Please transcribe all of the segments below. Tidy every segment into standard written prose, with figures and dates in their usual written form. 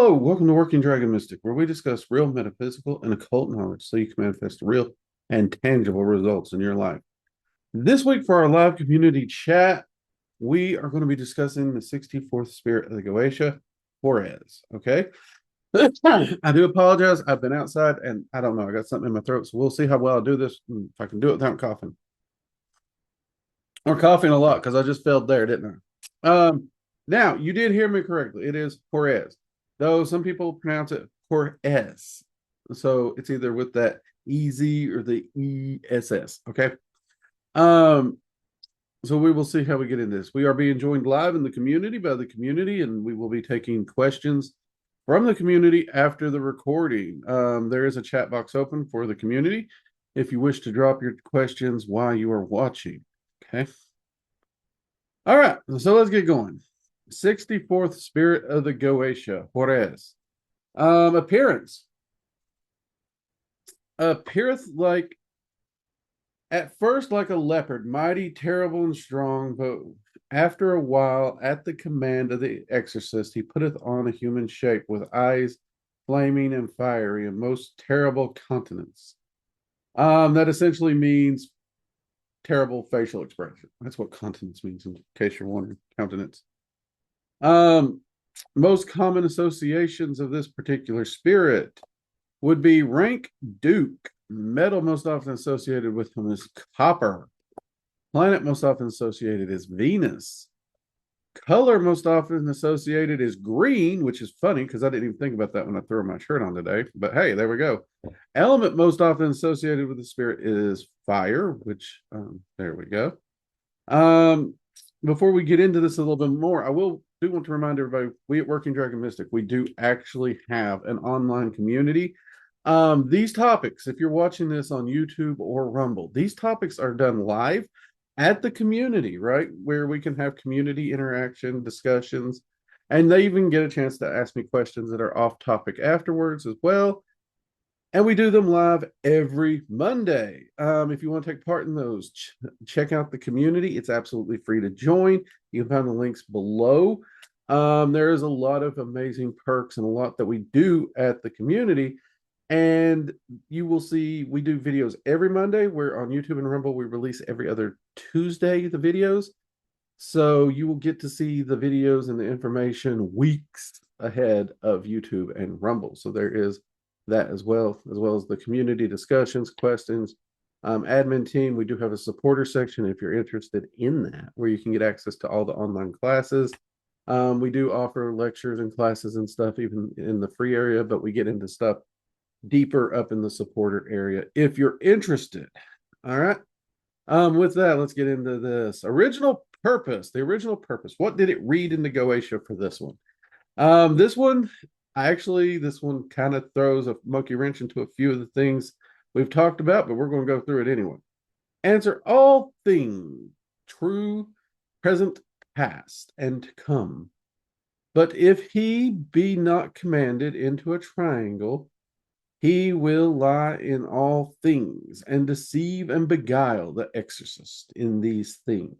Hello, welcome to Working Dragon Mystic, where we discuss real metaphysical and occult knowledge so you can manifest real and tangible results in your life. This week, for our live community chat, we are going to be discussing the 64th spirit of the Goetia, HAURES. Okay. I do apologize. I've been outside and I don't know. I got something in my throat. So we'll see how well I do this. If I can do it without coughing. Or coughing a lot because I just failed there, didn't I? Now, you did hear me correctly. It is HAURES, though some people pronounce it HAURES. So it's either with that EZ or the ESS. Okay. Um, so we will see how we get in this. We are being joined live in the community by the community, and we will be taking questions from the community after the recording. There is a chat box open for the community if you wish to drop your questions while you are watching. Okay. All right. So let's get going. 64th spirit of the Goetia, HAURES. Appearance. Appeareth like at first like a leopard, mighty, terrible, and strong, but after a while, at the command of the exorcist, he putteth on a human shape with eyes flaming and fiery, and most terrible countenance. That essentially means terrible facial expression. That's what countenance means, in case you're wondering. Countenance. Most common associations of this particular spirit would be rank Duke. Metal most often associated with him is copper. Planet most often associated is Venus. Color most often associated is green, which is funny because I didn't even think about that when I threw my shirt on today. But hey, there we go. Element most often associated with the spirit is fire, which there we go. Before we get into this a little bit more, I do want to remind everybody, we at Working Dragon Mystic, we do actually have an online community. These topics, if you're watching this on YouTube or Rumble, these topics are done live at the community, right? Where we can have community interaction, discussions, and they even get a chance to ask me questions that are off topic afterwards as well. And we do them live every Monday. If you want to take part in those, check out the community. It's absolutely free to join. You can find the links below. There is a lot of amazing perks and a lot that we do at the community. And you will see we do videos every Monday, where on YouTube and Rumble we release every other Tuesday the videos. So you will get to see the videos and the information weeks ahead of YouTube and Rumble. So there is that as well as the community discussions, questions. Admin team, we do have a supporter section if you're interested in that, where you can get access to all the online classes. We do offer lectures and classes and stuff even in the free area, but we get into stuff deeper up in the supporter area if you're interested. All right. With that, let's get into this. The original purpose. What did it read in the Goetia for this one? This one kind of throws a monkey wrench into a few of the things we've talked about, but we're going to go through it anyway. Answer all things, true, present, past, and to come. But if he be not commanded into a triangle, he will lie in all things and deceive and beguile the exorcist in these things.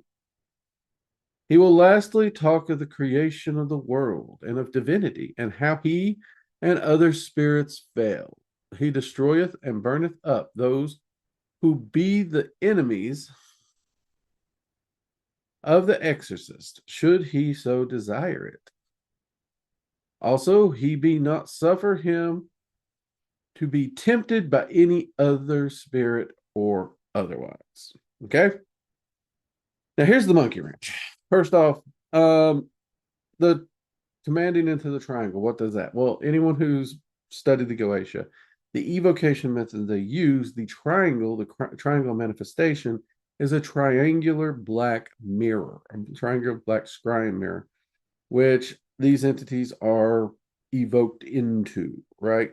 He will lastly talk of the creation of the world and of divinity, and how he and other spirits fail. He destroyeth and burneth up those who be the enemies of the exorcist, should he so desire it. Also, he be not suffer him to be tempted by any other spirit or otherwise. Okay? Now, here's the monkey wrench. First off, the commanding into the triangle, what does that? Well, anyone who's studied the Goetia, the evocation method they use, the triangle manifestation, is a triangular black mirror, a triangular black scrying mirror, which these entities are evoked into, right?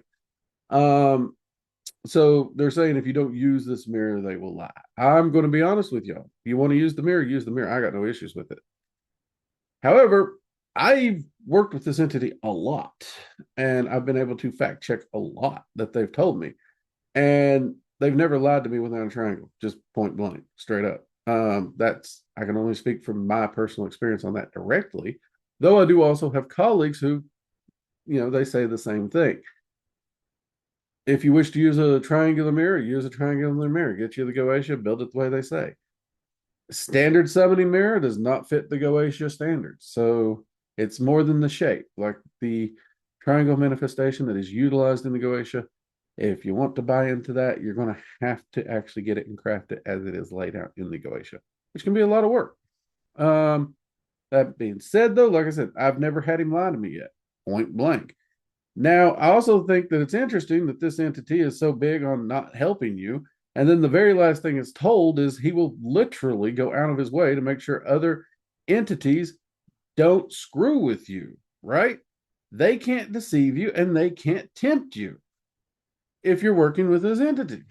So they're saying if you don't use this mirror, they will lie. I'm going to be honest with y'all. If you want to use the mirror, use the mirror. I got no issues with it. However, I've worked with this entity a lot, and I've been able to fact check a lot that they've told me. And they've never lied to me without a triangle, just point blank, straight up. I can only speak from my personal experience on that directly, though I do also have colleagues who they say the same thing. If you wish to use a triangular mirror, use a triangular mirror. Get you the Goetia, build it the way they say. Standard summoning mirror does not fit the Goetia standards. So it's more than the shape. Like the triangle manifestation that is utilized in the Goetia, if you want to buy into that, you're going to have to actually get it and craft it as it is laid out in the Goetia, which can be a lot of work. That being said, though, like I said, I've never had him lie to me yet, point blank. Now, I also think that it's interesting that this entity is so big on not helping you. And then the very last thing it's told is he will literally go out of his way to make sure other entities don't screw with you, right? They can't deceive you and they can't tempt you if you're working with this entity.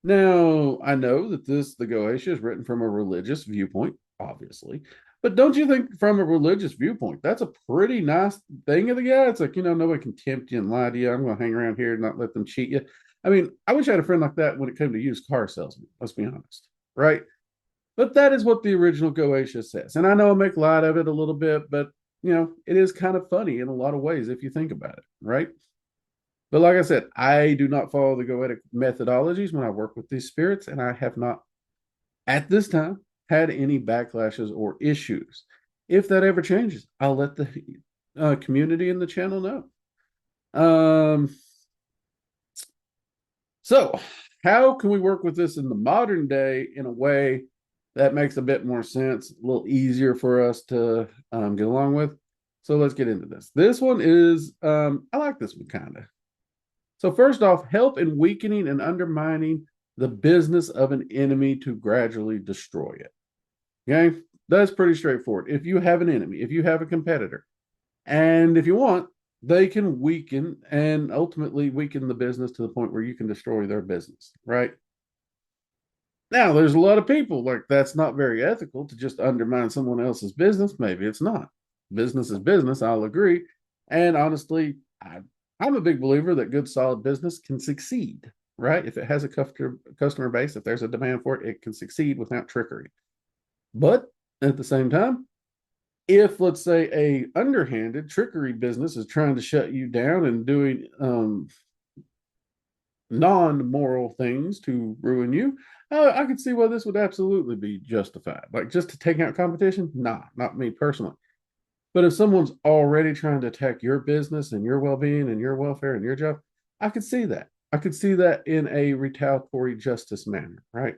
Now, I know that the Goetia is written from a religious viewpoint, obviously, but don't you think from a religious viewpoint, that's a pretty nice thing of the guy? It's like, nobody can tempt you and lie to you. I'm going to hang around here and not let them cheat you. I mean, I wish I had a friend like that when it came to used car salesmen, let's be honest, right? But that is what the original Goetia says. And I know I make light of it a little bit, but, it is kind of funny in a lot of ways if you think about it, right? But like I said, I do not follow the Goetic methodologies when I work with these spirits, and I have not, at this time, had any backlashes or issues. If that ever changes, I'll let the community in the channel know. So, how can we work with this in the modern day in a way that makes a bit more sense, a little easier for us to get along with? So let's get into this. This one is, I like this one kind of. So first off, help in weakening and undermining the business of an enemy to gradually destroy it. Okay, that's pretty straightforward. If you have an enemy, if you have a competitor, and if you want, they can weaken and ultimately weaken the business to the point where you can destroy their business, right? Now, there's a lot of people like that's not very ethical to just undermine someone else's business. Maybe it's not. Business is business, I'll agree. And honestly, I'm a big believer that good, solid business can succeed, right? If it has a customer base, if there's a demand for it, it can succeed without trickery. But at the same time, if let's say a underhanded trickery business is trying to shut you down and doing non-moral things to ruin you, I could see why this would absolutely be justified. Like just to take out competition, nah, not me personally. But if someone's already trying to attack your business and your well-being and your welfare and your job, I could see that. I could see that in a retaliatory justice manner, right?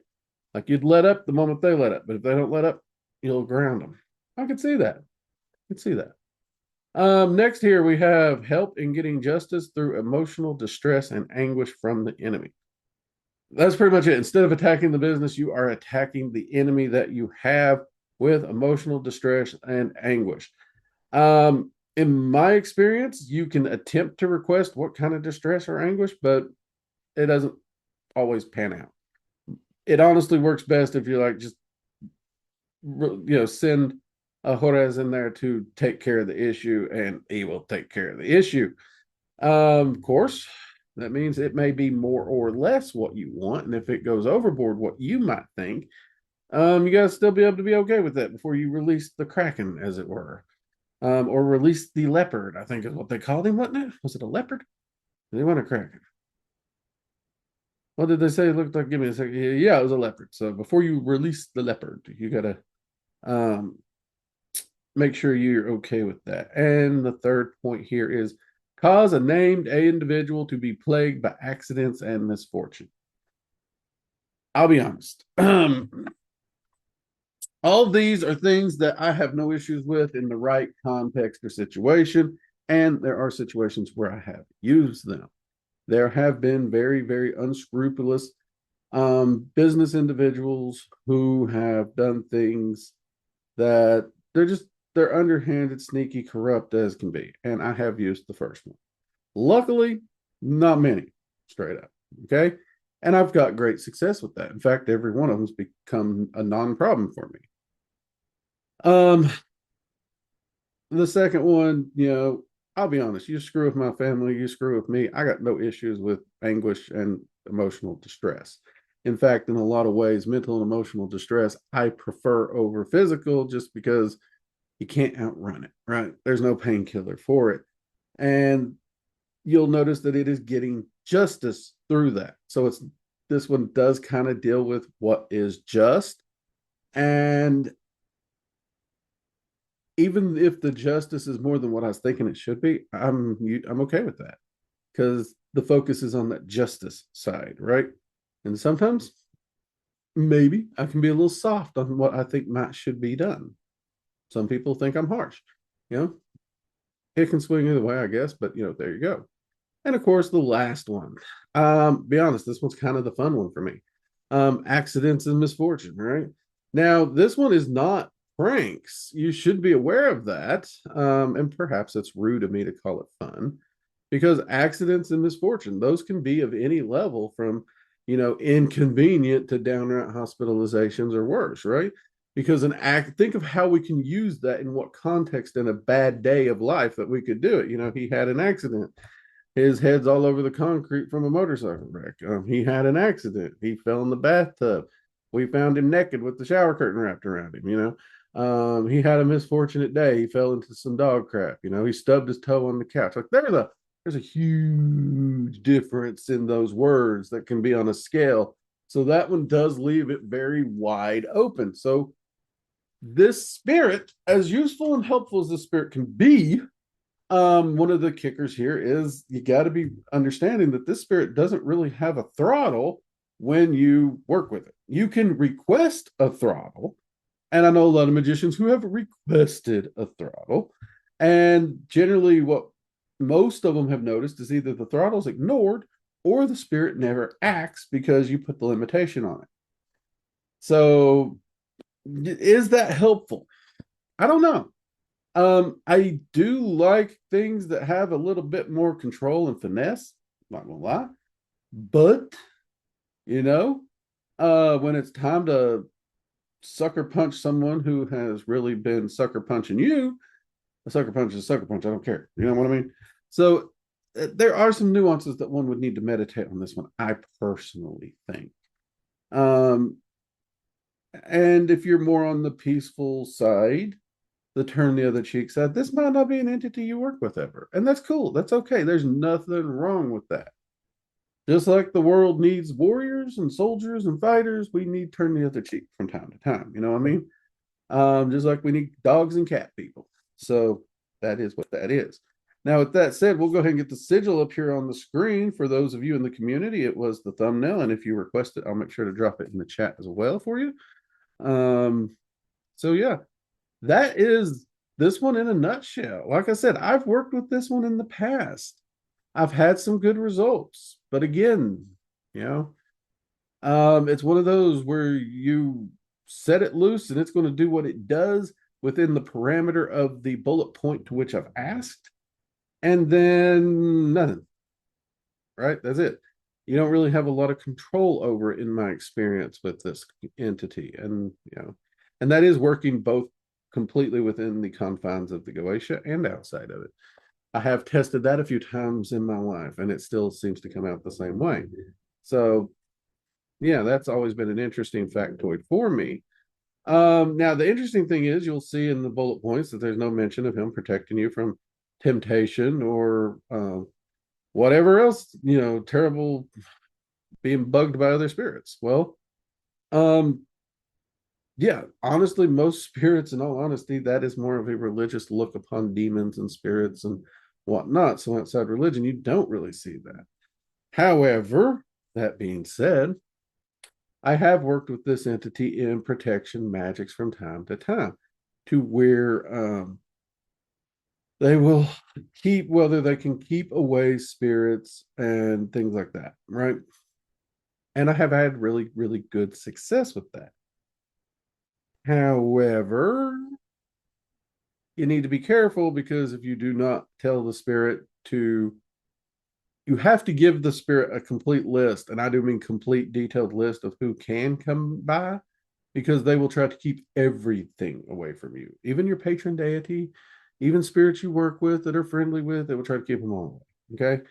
Like you'd let up the moment they let up, but if they don't let up, you'll ground them. I could see that. I could see that. Next here we have help in getting justice through emotional distress and anguish from the enemy. That's pretty much it. Instead of attacking the business, you are attacking the enemy that you have with emotional distress and anguish. In my experience, you can attempt to request what kind of distress or anguish, but it doesn't always pan out. It honestly works best if you like just send a HAURES in there to take care of the issue, and he will take care of the issue. Of course, that means it may be more or less what you want, and if it goes overboard what you might think, you got to still be able to be okay with that before you release the Kraken, as it were. Or release the leopard, I think is what they called him, wasn't it? Was it a leopard? They want a Kraken. What did they say it looked like? Give me a second. Yeah, it was a leopard. So before you release the leopard, you gotta make sure you're okay with that. And the third point here is cause a named individual to be plagued by accidents and misfortune. I'll be honest. All of these are things that I have no issues with in the right context or situation. And there are situations where I have used them. There have been very, very unscrupulous business individuals who have done things that they're underhanded, sneaky, corrupt as can be. And I have used the first one. Luckily, not many, straight up. Okay. And I've got great success with that. In fact, every one of them's become a non-problem for me. The second one, I'll be honest, you screw with my family, you screw with me, I got no issues with anguish and emotional distress. In fact, in a lot of ways, mental and emotional distress, I prefer over physical just because you can't outrun it, right? There's no painkiller for it. And you'll notice that it is getting justice through that. So this one does kind of deal with what is just. And even if the justice is more than what I was thinking it should be, I'm okay with that, because the focus is on that justice side, right? And sometimes maybe I can be a little soft on what I think might should be done. Some people think I'm harsh. You know, it can swing either way, I guess, but there you go. And of course, the last one. Be honest, this one's kind of the fun one for me. Accidents and misfortune, right? Now, this one is not pranks. You should be aware of that. And perhaps it's rude of me to call it fun, because accidents and misfortune, those can be of any level, from inconvenient to downright hospitalizations or worse, right? Because think of how we can use that in what context in a bad day of life that we could do it. He had an accident. His head's all over the concrete from a motorcycle wreck. He had an accident. He fell in the bathtub. We found him naked with the shower curtain wrapped around him. He had a misfortunate day. He fell into some dog crap. He stubbed his toe on the couch. Like, there's a huge difference in those words that can be on a scale. So that one does leave it very wide open. So this spirit, as useful and helpful as the spirit can be, one of the kickers here is you got to be understanding that this spirit doesn't really have a throttle when you work with it. You can request a throttle, and I know a lot of magicians who have requested a throttle, and generally what most of them have noticed is either the throttle is ignored or the spirit never acts because you put the limitation on it. So is that helpful? I don't know. I do like things that have a little bit more control and finesse, not gonna lie. But, when it's time to sucker punch someone who has really been sucker punching you, a sucker punch is a sucker punch. I don't care. You know what I mean? So there are some nuances that one would need to meditate on this one, I personally think. And if you're more on the peaceful side, the turn the other cheek side, this might not be an entity you work with ever. And that's cool. That's okay. There's nothing wrong with that. Just like the world needs warriors and soldiers and fighters, we need turn the other cheek from time to time. You know what I mean? Just like we need dogs and cat people. So that is what that is. Now, with that said, we'll go ahead and get the sigil up here on the screen for those of you in the community. It was the thumbnail, and if you request it, I'll make sure to drop it in the chat as well for you. So yeah, that is this one in a nutshell. Like I said, I've worked with this one in the past. I've had some good results, but again, it's one of those where you set it loose and it's going to do what it does within the parameter of the bullet point to which I've asked, and then nothing. Right? That's it. You don't really have a lot of control over it in my experience with this entity, and and that is working both completely within the confines of the Goetia and outside of it. I have tested that a few times in my life, and it still seems to come out the same way. So, yeah, that's always been an interesting factoid for me. Now, the interesting thing is, you'll see in the bullet points that there's no mention of him protecting you from temptation or whatever else, terrible, being bugged by other spirits. Well, yeah, honestly, most spirits, in all honesty, that is more of a religious look upon demons and spirits and whatnot. So outside religion, you don't really see that. However, that being said, I have worked with this entity in protection magics from time to time, to where they will whether they can keep away spirits and things like that, right? And I have had really, really good success with that. However, you need to be careful, because if you do not tell the spirit to, you have to give the spirit a complete list, and I do mean complete detailed list of who can come by, because they will try to keep everything away from you, even your patron deity, even spirits you work with that are friendly with, they will try to keep them all away. Okay.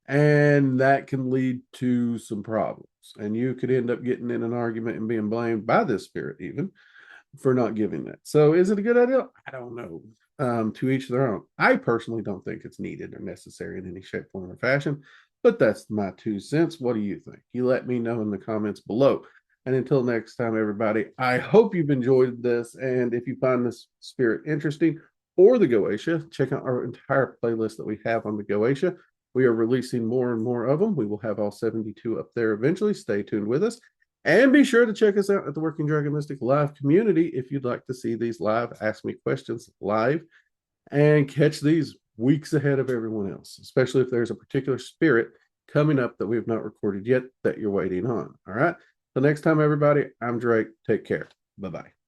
And that can lead to some problems, and you could end up getting in an argument and being blamed by this spirit even for not giving that. So is it a good idea? I don't know. To each their own. I personally don't think it's needed or necessary in any shape, form, or fashion, but that's my 2 cents. What do you think? You let me know in the comments below. And until next time, everybody, I hope you've enjoyed this. And if you find this spirit interesting or the Goetia, check out our entire playlist that we have on the Goetia. We are releasing more and more of them. We will have all 72 up there eventually. Stay tuned with us. And be sure to check us out at the Working Dragon Mystic live community if you'd like to see these live, ask me questions live, and catch these weeks ahead of everyone else, especially if there's a particular spirit coming up that we have not recorded yet that you're waiting on. All right. Till next time, everybody, I'm Drake. Take care. Bye bye.